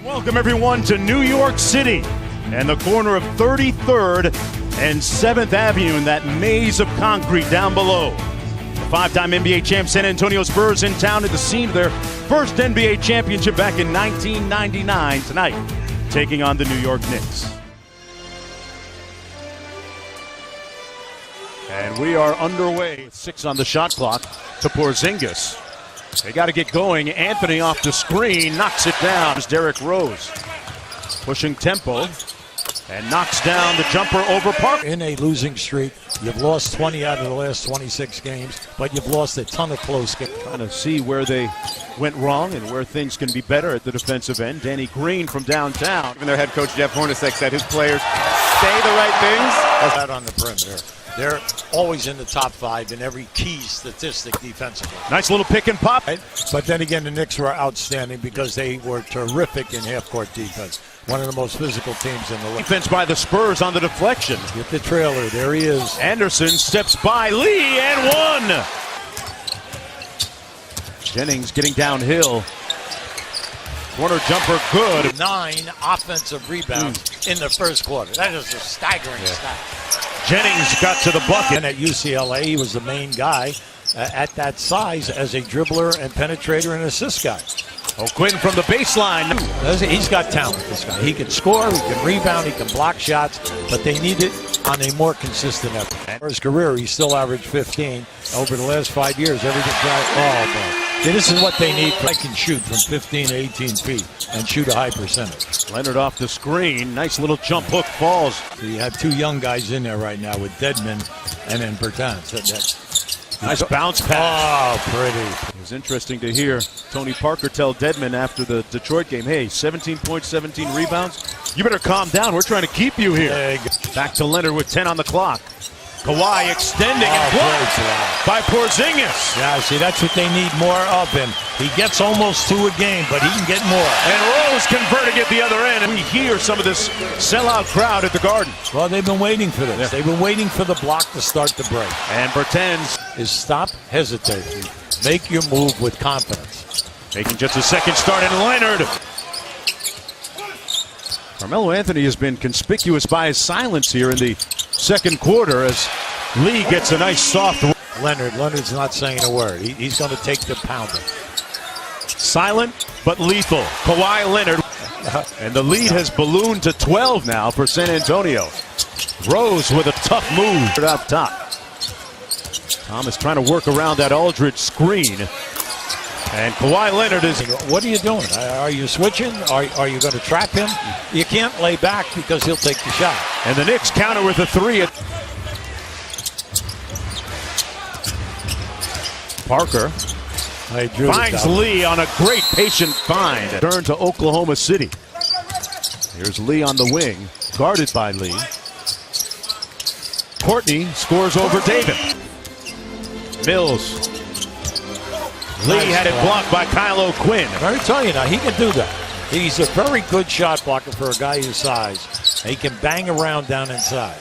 Welcome everyone to New York City and the corner of 33rd and 7th Avenue in that maze of concrete down below. The five-time NBA champ San Antonio Spurs in town at the scene of their first NBA championship back in 1999 tonight, taking on the New York Knicks. And we are underway with 6 on the shot clock to Porzingis. They got to get going. Anthony off the screen, knocks it down. There's Derrick Rose pushing tempo and knocks down the jumper over Parker. In a losing streak, you've lost 20 out of the last 26 games, but you've lost a ton of close games. Trying to see where they went wrong and where things can be better at the defensive end. Danny Green from downtown. Even their head coach Jeff Hornets said his players say the right things. That's out on the perimeter. They're always in the top 5 in every key statistic defensively. Nice little pick and pop. But then again, the Knicks were outstanding because they were terrific in half-court defense. One of the most physical teams in the league. Defense by the Spurs on the deflection. Get the trailer. There he is. Anderson steps by Lee and one. Jennings getting downhill. Corner jumper good. 9 offensive rebounds in the first quarter. That is a staggering stat. Jennings got to the bucket. And at UCLA, he was the main guy at that size as a dribbler and penetrator and assist guy. Quinn from the baseline. He's got talent, this guy. He can score, he can rebound, he can block shots, but they need it on a more consistent effort. For his career, he still averaged 15. Over the last 5 years, everything got this is what they need. I can shoot from 15 to 18 feet and shoot a high percentage. Leonard off the screen. Nice little jump hook falls. So you have 2 young guys in there right now with Dedmon and then Bertans. Nice bounce pass. Oh, pretty. It was interesting to hear Tony Parker tell Dedmon after the Detroit game, hey, 17 points, 17 rebounds. You better calm down. We're trying to keep you here. Back to Leonard with 10 on the clock. Kawhi extending and blocked by Porzingis. Yeah, see, that's what they need more of him. He gets almost 2 a game, but he can get more. And Rose converting at the other end. And we hear some of this sellout crowd at the Garden. Well, they've been waiting for this. Yeah. They've been waiting for the block to start the break. And Bertans is stop hesitating. Make your move with confidence. Taking just a second start in Leonard. Carmelo Anthony has been conspicuous by his silence here in the second quarter as Lee gets a nice soft. Leonard's not saying a word. He's going to take the pounding. Silent but lethal. Kawhi Leonard. And the lead has ballooned to 12 now for San Antonio. Rose with a tough move up top. Thomas trying to work around that Aldridge screen. And Kawhi Leonard is... What are you doing? Are you switching? Are you going to trap him? You can't lay back because he'll take the shot. And the Knicks counter with a 3. Parker finds Lee on a great patient find. Turn to Oklahoma City. Here's Lee on the wing, guarded by Lee. Courtney scores over David. Mills. Lee had it blocked by Kyle O'Quinn. I'm telling you now, he can do that. He's a very good shot blocker for a guy his size. He can bang around down inside.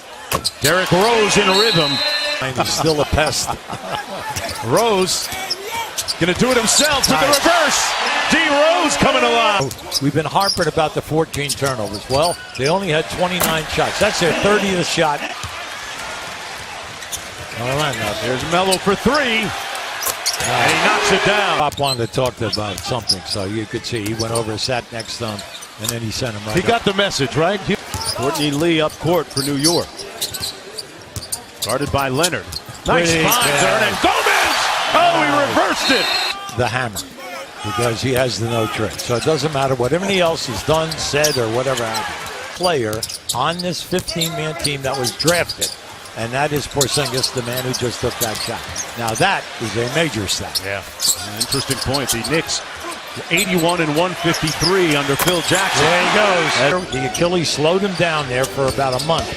Derrick Rose in rhythm. And he's still a pest. Rose going to do it himself with the reverse. D. Rose coming alive. We've been harping about the 14 turnovers. Well, they only had 29 shots. That's their 30th shot. All right, now there's Melo for 3. And he knocks it down. Pop wanted to talk about something, so you could see he went over, sat next to him, and then he sent him right. He got the message, right? Courtney Lee up court for New York. Guarded by Leonard. Nice find there, and Gomez! Oh, he reversed it! The hammer, because he has the no trick. So it doesn't matter what anybody else has done, said, or whatever happened. Player on this 15-man team that was drafted. And that is Porzingis, the man who just took that shot. Now that is a major stat. Yeah, interesting point. The Knicks 81 and 153 under Phil Jackson. There he goes. The Achilles slowed him down there for about a month.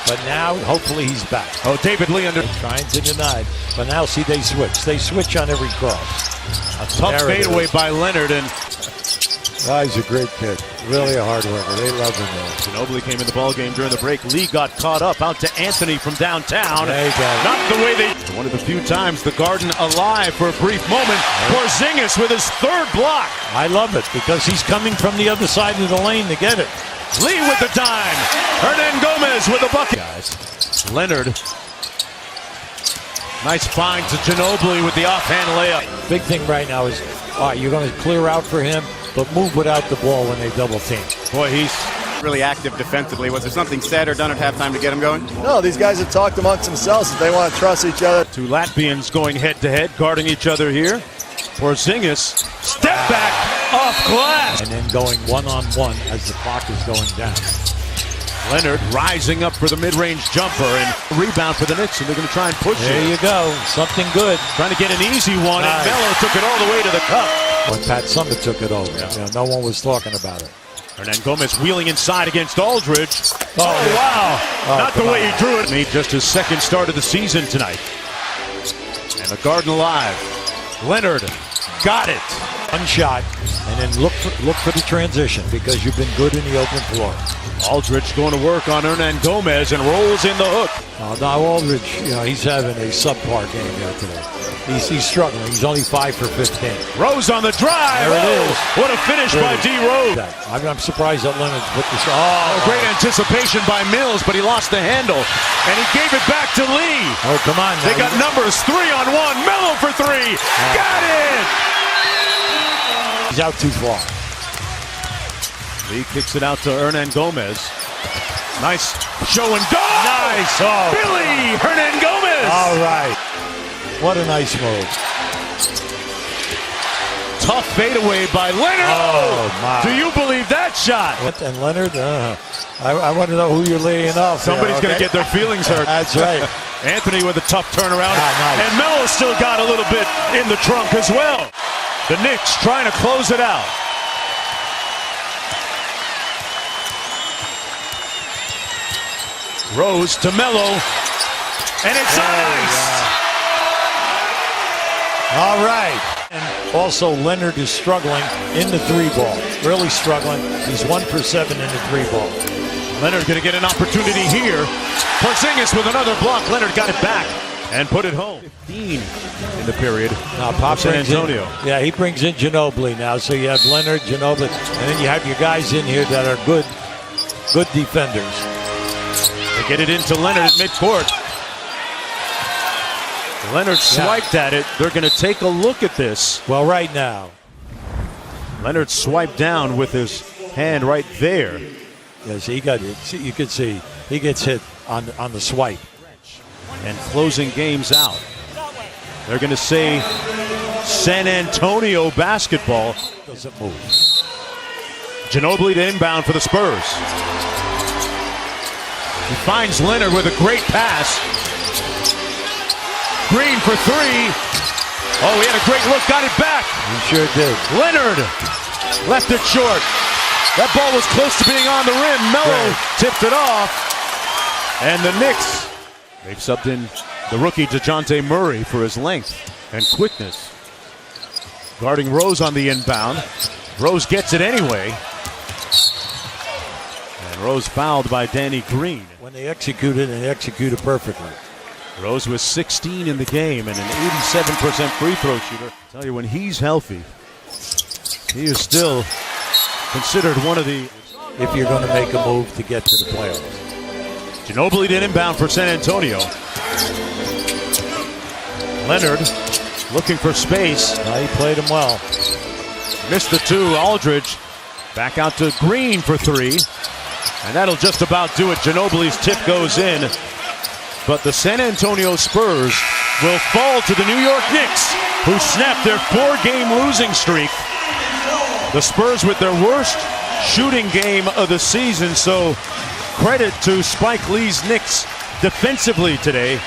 But now, hopefully, he's back. Oh, David Lee under. Trying to deny it. But now, see, they switch. They switch on every cross. A tough fadeaway by Leonard. And Oh, he's a great kid. Really a hard worker. They love him there. Ginobili came in the ballgame during the break. Lee got caught up. Out to Anthony from downtown. There you go. Not the way they... One of the few times the Garden alive for a brief moment. Porzingis with his third block. I love it because he's coming from the other side of the lane to get it. Lee with the dime. Hernangomez with the bucket. Guys, Leonard. Nice find to Ginobili with the offhand layup. Big thing right now is, all right, you're going to clear out for him, but move without the ball when they double team. Boy, he's really active defensively. Was there something said or done at halftime to get him going? No, these guys have talked amongst themselves that they want to trust each other. Two Latvians going head-to-head, guarding each other here. Porzingis, step back off glass. And then going one-on-one as the clock is going down. Leonard rising up for the mid-range jumper and rebound for the Knicks, and they're going to try and push it. There you go. Something good. Trying to get an easy one, and Melo took it all the way to the cup. When Pat Summitt took it over, no one was talking about it. Hernangomez wheeling inside against Aldridge. Oh, yeah. Wow. Oh, Not the way he drew it. Made just his second start of the season tonight. And the Garden alive. Leonard got it. One shot, and then look for the transition because you've been good in the open floor. Aldridge going to work on Hernangomez and rolls in the hook. Now Aldridge, he's having a subpar game here today. He's struggling. He's only 5 for 15. Rose on the drive. There it is. What a finish by D. Rose. I'm surprised that Leonard put this. Great anticipation by Mills, but he lost the handle, and he gave it back to Lee. Oh, come on. They got numbers 3-on-1. Melo for 3. Got it. He's out too far. Lee kicks it out to Hernangomez. Nice show and go. Nice. Oh. Billy Hernangomez. All right. What a nice move. Tough fadeaway by Leonard. Oh, my. Do you believe that shot? And Leonard, I want to know who you're laying off. Somebody's going to get their feelings hurt. That's right. Anthony with a tough turnaround. Nice. And Melo still got a little bit in the trunk as well. The Knicks trying to close it out. Rose to Melo. And it's ice. All right. And also Leonard is struggling in the 3-ball. Really struggling. He's 1 for 7 in the 3-ball. Leonard going to get an opportunity here. Porzingis with another block. Leonard got it back and put it home. 15 in the period. Now Pop San Antonio. He brings in Ginobili now. So you have Leonard, Ginobili, and then you have your guys in here that are good defenders. They get it into Leonard at midcourt. Leonard swiped at it. They're going to take a look at this. Well, right now. Leonard swiped down with his hand right there. Yes, he got it. You can see he gets hit on the swipe. And closing games out. They're going to say San Antonio basketball. Doesn't move. Ginobili to inbound for the Spurs. He finds Leonard with a great pass. Green for 3. Oh, he had a great look, got it back. He sure did. Leonard left it short. That ball was close to being on the rim. Melo tipped it off. And the Knicks, they've subbed in the rookie DeJounte Murray for his length and quickness. Guarding Rose on the inbound. Rose gets it anyway. And Rose fouled by Danny Green. When they execute it, and they execute it perfectly. Rose was 16 in the game and an 87% free throw shooter. I tell you, when he's healthy, he is still considered one of the... If you're going to make a move to get to the playoffs. Ginobili did inbound for San Antonio. Leonard looking for space. He played him well. Missed the 2. Aldridge back out to Green for 3. And that'll just about do it. Ginobili's tip goes in. But the San Antonio Spurs will fall to the New York Knicks, who snapped their 4-game losing streak. The Spurs with their worst shooting game of the season. So credit to Spike Lee's Knicks defensively today.